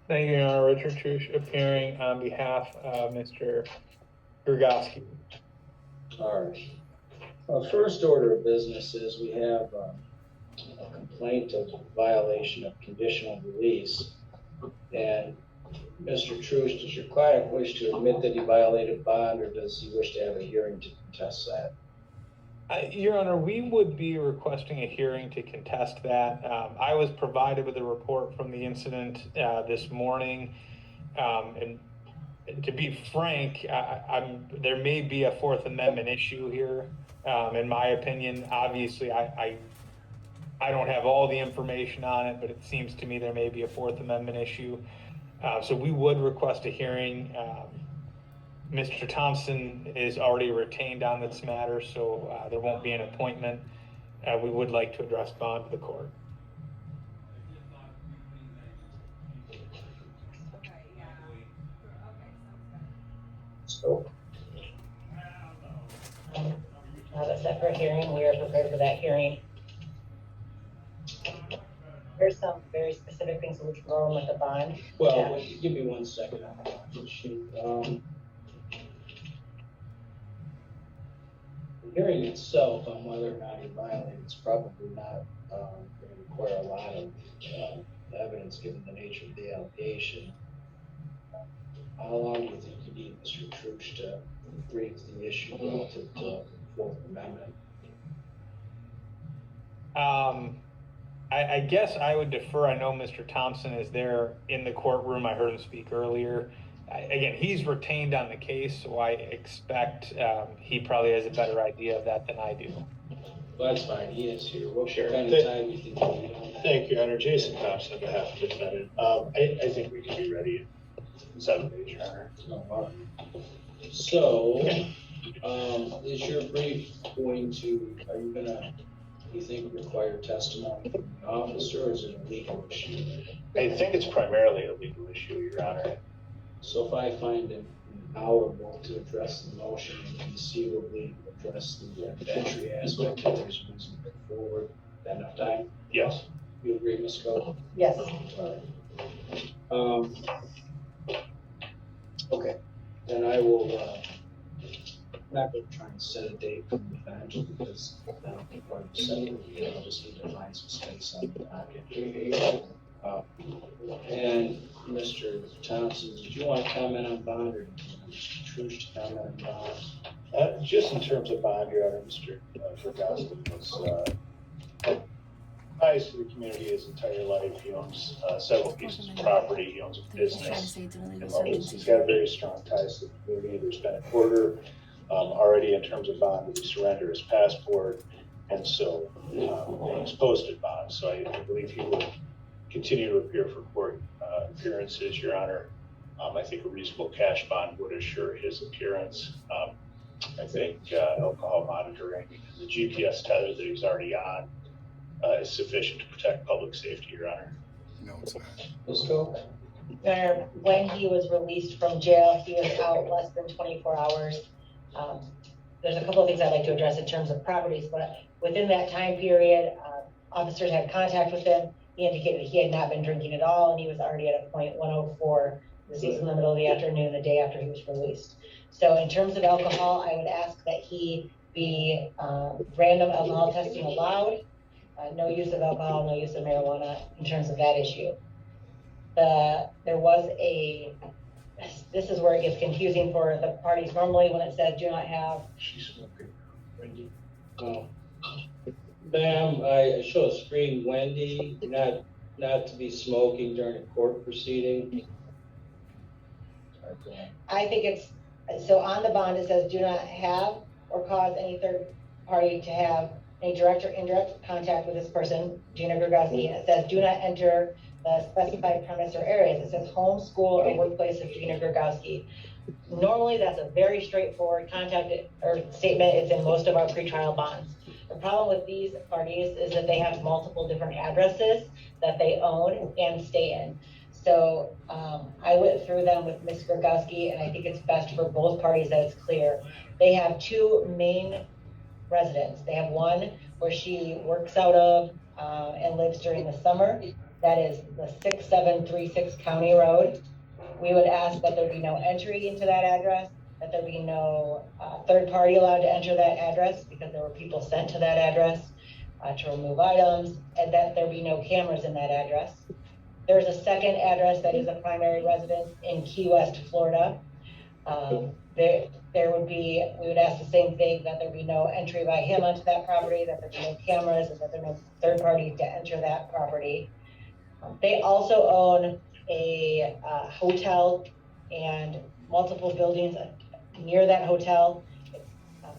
Thank you, Your Honor. Richard Trush appearing on behalf of Mr. Grgoski. All right. First order of business is we have a complaint of violation of conditional release. And Mr. Trush, does your client wish to admit that he violated bond, or does he wish to have a hearing to contest that? Your Honor, we would be requesting a hearing to contest that. I was provided with a report from the incident this morning. And to be frank, there may be a Fourth Amendment issue here. In my opinion, obviously, I don't have all the information on it, but it seems to me there may be a Fourth Amendment issue. So we would request a hearing. Mr. Thompson is already retained on this matter, so there won't be an appointment. We would like to address bond to the court. So, Have it set for a hearing. We are prepared for that hearing. There's some very specific things which are wrong with the bond. well, give me 1 second. The hearing itself on whether or not he violated is probably not going to require a lot of evidence given the nature of the allegation. How long do you think you need, Mr. Trush, to brief the issue relative to the Fourth Amendment? I guess I would defer. I know Mr. Thompson is there in the courtroom. I heard him speak earlier. Again, he's retained on the case, so I expect he probably has a better idea of that than I do. Well, that's fine. He is here. What Sure. kind of time do you think you need on that? Thank you, Your Honor. Jason Thompson on behalf of the defendant. I think we can be ready in 7 days, Your Honor. All right. So, is your brief going to, are you gonna, you think, require testimony from the officer, or is it a legal issue? I think it's primarily a legal issue, Your Honor. So if I find it honorable to address the motion and conceivably address the evidentiary aspect, if there's reason to move forward, that enough time? Yes. You agree, Ms. Scott? Yes. All right. Okay, then I will, I'm not gonna try and set a date for the event because I don't think we're setting it. I'll just need to find some space on the docket. And Mr. Thompson, did you want to comment on bond, or Mr. Trush to comment on bond? Just in terms of bond, Your Honor, Mr. Vergosky was ties to the community his entire life. He owns several pieces of property. He owns a business. He's got very strong ties to the community. There's been a order already in terms of bond to surrender his passport, and so he's posted bond. So I believe he would continue to appear for court appearances, Your Honor. I think a reasonable cash bond would assure his appearance. I think alcohol monitoring, the GPS tether that he's already on, is sufficient to protect public safety, Your Honor. No, it's not. Let's go. When he was released from jail, he was out less than 24 hours. There's a couple of things I'd like to address in terms of properties, but within that time period, officers had contact with him. He indicated he had not been drinking at all, and he was already at a point 104. This was in the middle of the afternoon, the day after he was released. So in terms of alcohol, I would ask that he be random alcohol testing allowed. No use of alcohol, no use of marijuana in terms of that issue. There was this is where it gets confusing for the parties. Normally when it says do not have. She's smoking. Wendy. Ma'am, I show a screen, Wendy, not to be smoking during a court proceeding. I think it's, so on the bond, it says do not have or cause any third party to have any direct or indirect contact with this person, Gina Grgoski, and it says do not enter the specified premise or areas. It says home, school, or workplace of Gina Grgoski. Normally, that's a very straightforward contact or statement. It's in most of our pretrial bonds. The problem with these parties is that they have multiple different addresses that they own and stay in. So I went through them with Ms. Grgoski, and I think it's best for both parties that it's clear. They have two main residents. They have one where she works out of and lives during the summer. that is the 6736 County Road. We would ask that there be no entry into that address, that there be no third party allowed to enter that address, because there were people sent to that address to remove items, and that there be no cameras in that address. There's a second address that is a primary residence in Key West, Florida. There would be, we would ask the same thing, that there be no entry by him onto that property, that there be no cameras, and that there be no third party to enter that property. They also own a hotel and multiple buildings near that hotel.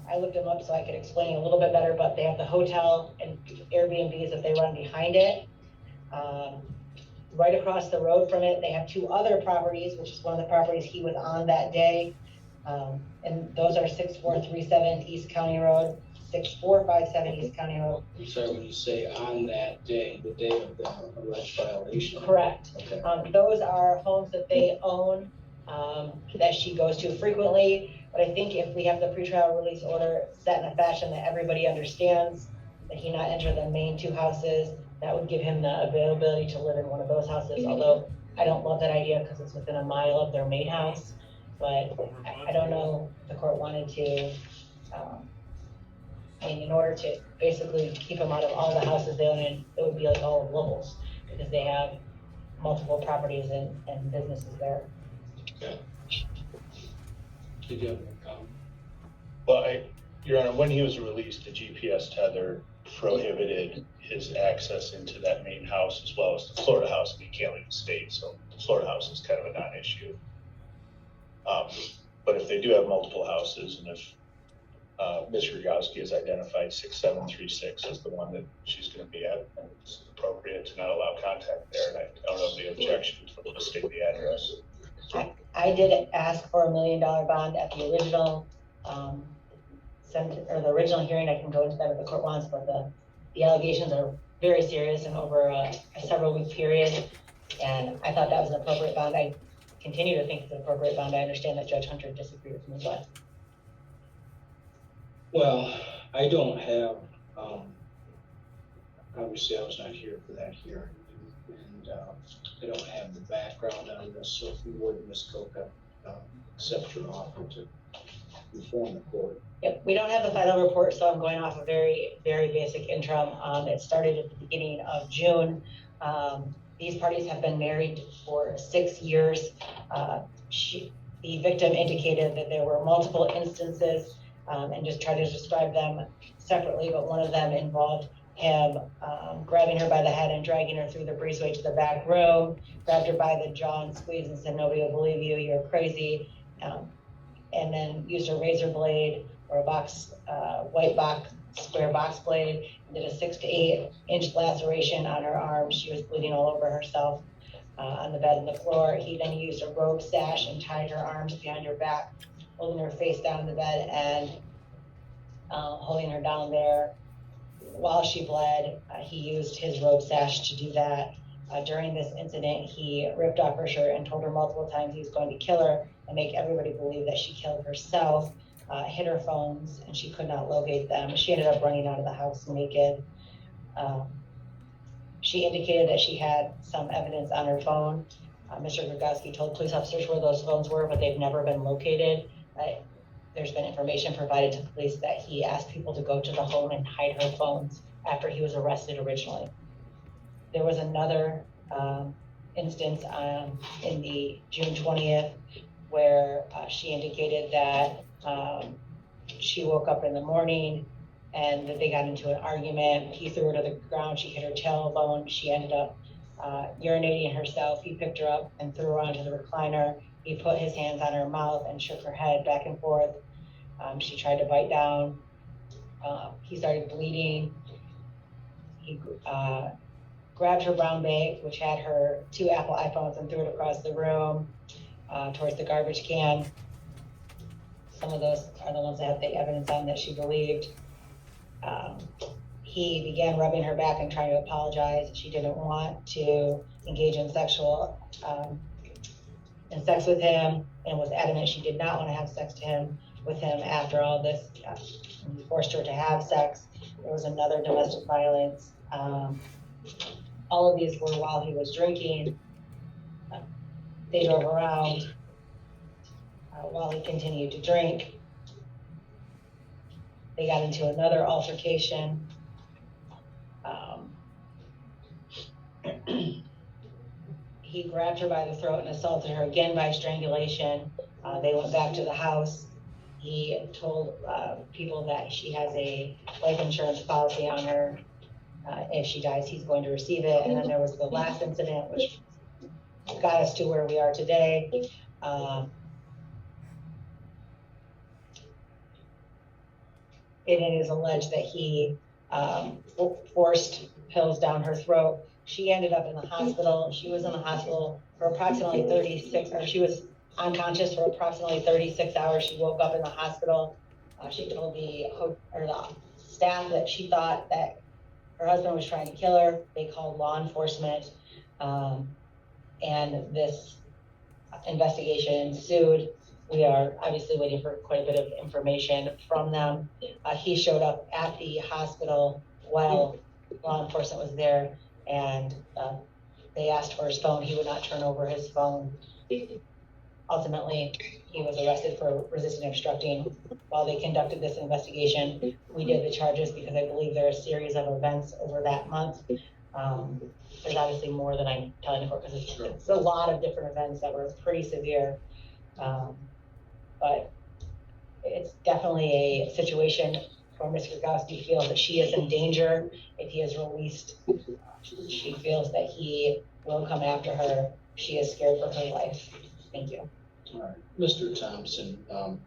I looked them up so I could explain a little bit better, but they have the hotel and Airbnbs that they run behind it. Right across the road from it, they have two other properties, which is one of the properties he was on that day. And those are 6437 East County Road, 6457 East County Road. I'm sorry, when you say on that day, the day of the alleged violation? Correct. Okay. Those are homes that they own, that she goes to frequently. But I think if we have the pretrial release order set in a fashion that everybody understands, that he not enter the main two houses, that would give him the availability to live in one of those houses. Although I don't love that idea because it's within a mile of their main house. But I don't know if the court wanted to, in order to basically keep them out of all the houses they own, it would be like all of Lowell's, because they have multiple properties and businesses there. Okay. Did you have any comment? Well, Your Honor, when he was released, the GPS tether prohibited his access into that main house as well as the Florida house, and he can't leave the state, so the Florida house is kind of a non-issue. But if they do have multiple houses, and if Ms. Rogowski has identified 6736 as the one that she's going to be at, it's appropriate to not allow contact there, and I don't have the objection to listing the address. I did ask for $1 million bond at the original, the original hearing. I can go into that if the court wants, but the allegations are very serious and over a several week period. And I thought that was an appropriate bond. I continue to think it's an appropriate bond. I understand that Judge Hunter disagreed with me, but. Well, I don't have, obviously I was not here for that hearing, and I don't have the background on this, so if you would, Ms. Coca, accept your offer to inform the court. Yep, we don't have the final report, so I'm going off a very, very basic interim. It started at the beginning of June. These parties have been married for 6 years. The victim indicated that there were multiple instances, and just tried to describe them separately, but one of them involved him grabbing her by the head and dragging her through the breezeway to the back room, grabbed her by the jaw and squeezed and said, "Nobody will believe you, you're crazy," and then used a razor blade or a white square box blade, and did a 6 to 8 inch laceration on her arm. She was bleeding all over herself on the bed and the floor. He then used a rope sash and tied her arms behind her back, holding her face down in the bed and holding her down there while she bled. He used his rope sash to do that. During this incident, he ripped off her shirt and told her multiple times he was going to kill her and make everybody believe that she killed herself. Hid her phones and she could not locate them. She ended up running out of the house naked. She indicated that she had some evidence on her phone. Mr. Rogowski told police officers where those phones were, but they've never been located. There's been information provided to police that he asked people to go to the home and hide her phones after he was arrested originally. There was another instance in the June 20th where she indicated that she woke up in the morning and that they got into an argument. He threw her to the ground. She hit her tailbone. She ended up urinating herself. He picked her up and threw her onto the recliner. He put his hands on her mouth and shook her head back and forth. She tried to bite down. He started bleeding. He grabbed her brown bag, which had her 2 Apple iPhones, and threw it across the room towards the garbage can. Some of those are the ones that have the evidence on that she believed. He began rubbing her back and trying to apologize. She didn't want to engage in sex with him, and was adamant she did not want to have sex with him after all this. He forced her to have sex. There was another domestic violence. all of these were while he was drinking. They drove around while he continued to drink. They got into another altercation. He grabbed her by the throat and assaulted her again by strangulation. They went back to the house. He told people that she has a life insurance policy on her. If she dies, he's going to receive it. And then there was the last incident, which got us to where we are today. It is alleged that he forced pills down her throat. She ended up in the hospital. She was in the hospital for approximately 36, or she was unconscious for approximately 36 hours. She woke up in the hospital. She told the staff that she thought that her husband was trying to kill her. They called law enforcement, and this investigation ensued. We are obviously waiting for quite a bit of information from them. He showed up at the hospital while law enforcement was there, and they asked for his phone. He would not turn over his phone. Ultimately, he was arrested for resisting and obstructing while they conducted this investigation. We did the charges because I believe there are a series of events over that month. There's obviously more than I'm telling the court because it's a lot of different events that were pretty severe. But it's definitely a situation where Ms. Grigowski feels that she is in danger. If he is released, she feels that he will come after her. She is scared for her life. Thank you. All right, Mr. Thompson,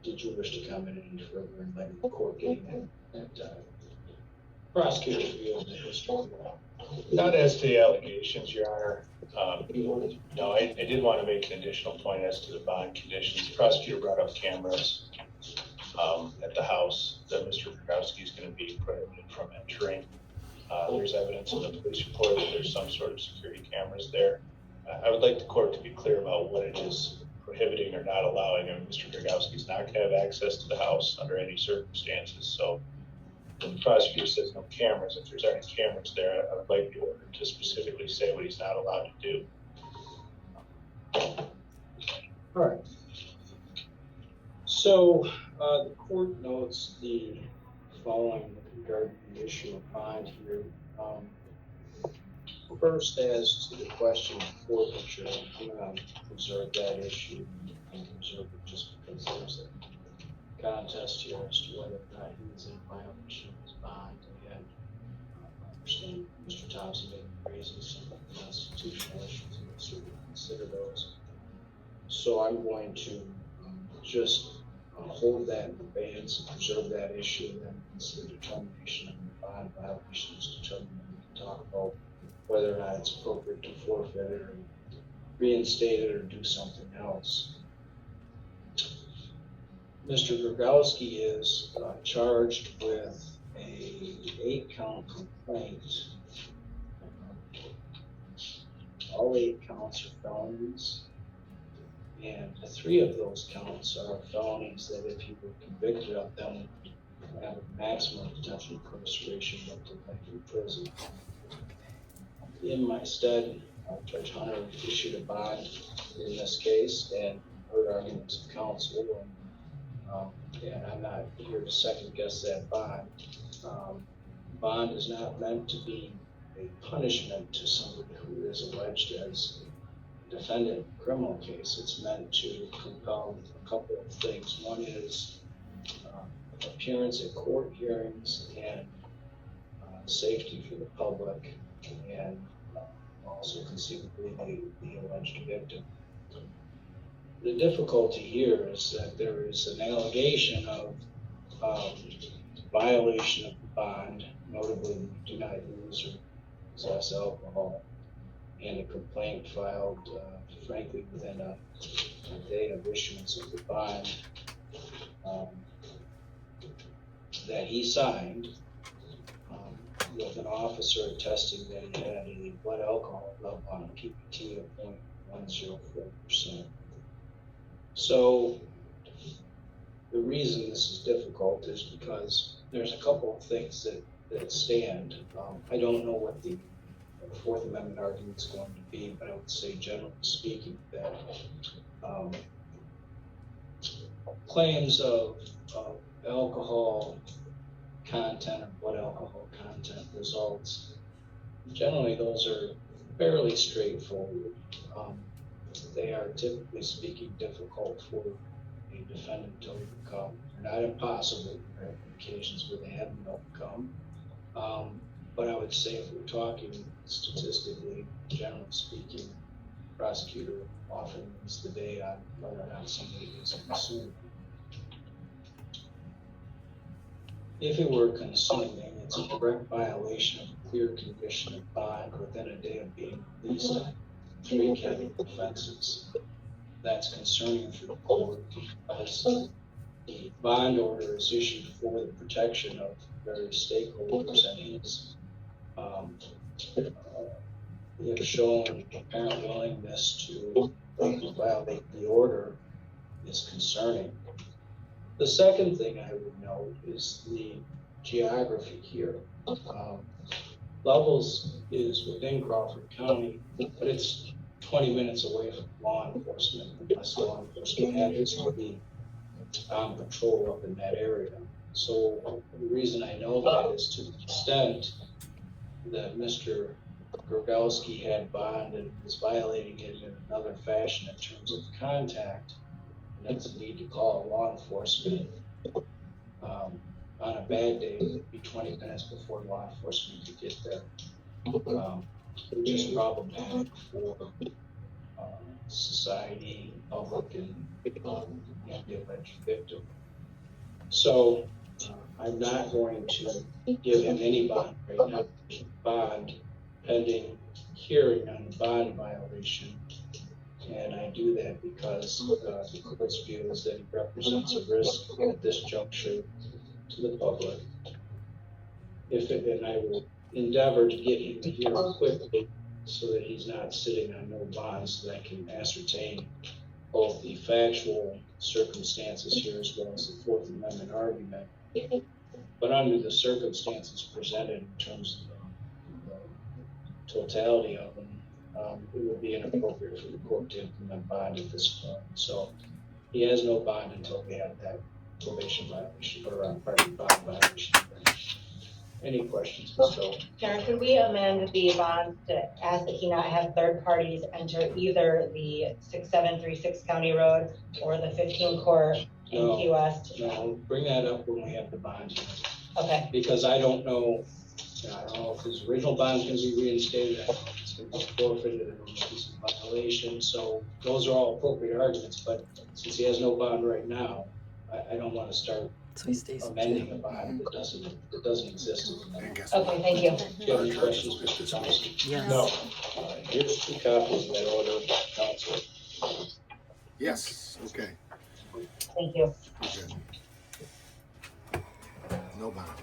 did you wish to comment any further in light of the court getting that prosecutor's view of the history? Not as to the allegations, Your Honor. No, I did want to make an additional point as to the bond conditions. The prosecutor brought up cameras at the house that Mr. Grigowski is going to be prohibited from entering. There's evidence in the police report that there's some sort of security cameras there. I would like the court to be clear about what it is prohibiting or not allowing. And Mr. Grigowski is not going to have access to the house under any circumstances. So when the prosecutor says no cameras, if there's already cameras there, I would like the order to specifically say what he's not allowed to do. All right. So the court notes the following with regard to the issue of bond here. First, as to the question of forfeiture, I'm going to preserve that issue and preserve it just because there's a contest here as to whether or not he was in violation of his bond. And I understand Mr. Thompson may be raising some constitutional issues and we'll certainly consider those. So I'm going to just hold that in abeyance and preserve that issue, and then consider determination of the bond violations, determine when we can talk about whether or not it's appropriate to forfeit it or reinstate it or do something else. Mr. Grigowski is charged with a 8-count complaint. All 8 counts are felonies, and 3 of those counts are felonies that if he were convicted of them would have a maximum potential incarceration up to life in prison. In my stead, Judge Hunter issued a bond in this case and heard arguments of counsel, and I'm not here to second guess that bond. Bond is not meant to be a punishment to somebody who is alleged as a defendant in a criminal case. It's meant to compel a couple of things. One is appearance at court hearings and safety for the public, and also conceivably the alleged victim. The difficulty here is that there is an allegation of violation of the bond, notably do not use or possess alcohol, and a complaint filed, frankly, within a day of issuance of the bond that he signed, with an officer attesting that he had a blood alcohol level on a PPT of 0.104%. So the reason this is difficult is because there's a couple of things that stand. I don't know what the the Fourth Amendment argument's going to be, but I would say generally speaking that claims of alcohol content or blood alcohol content results, generally those are fairly straightforward. They are typically speaking difficult for a defendant to overcome. They're not impossible. There are occasions where they haven't overcome. But I would say if we're talking statistically, generally speaking, prosecutor often wins the day on whether or not somebody is consuming. If it were consuming, it's a direct violation of a clear condition of bond within a day of being released on 3 capital offenses. That's concerning for the court because the bond order is issued for the protection of various stakeholders, and his if shown apparent willingness to violate the order is concerning. The second thing I would note is the geography here. Levels is within Crawford County, but it's 20 minutes away from law enforcement, unless law enforcement happens to be on patrol up in that area. So the reason I know that is to the extent that Mr. Grogowski had bond and was violating it in another fashion in terms of contact, and that's a need to call law enforcement on a bad day, it would be 20 minutes before law enforcement could get there. Which is problematic for society, public, and the alleged victim. So I'm not going to give him any bond right now. Bond pending hearing on the bond violation. And I do that because the court's view is that he represents a risk at this juncture to the public. And I will endeavor to get him here quickly so that he's not sitting on no bond, so that I can ascertain both the factual circumstances here as well as the Fourth Amendment argument. But under the circumstances presented in terms of the totality of them, it would be inappropriate for the court to implement bond at this point. So he has no bond until we have that probation violation or bond violation. Any questions, Ms. Phil? Karen, could we amend the bond to ask that he not have third parties enter either the 6736 County Road or the 15 Court in No. Key West? No, bring that up when we have the bond. Okay, Because I don't know if his original bond is going to be reinstated, I don't know if it's going to be forfeited, I don't know if it's a violation. So those are all appropriate arguments, but since he has no bond right now, I don't want to start So he stays. amending a bond that doesn't exist. okay, thank you. Do you have any questions, Mr. Thompson? Yes. No. Here's 2 copies of that order, counsel. Yes, okay, Thank you. okay. No bond.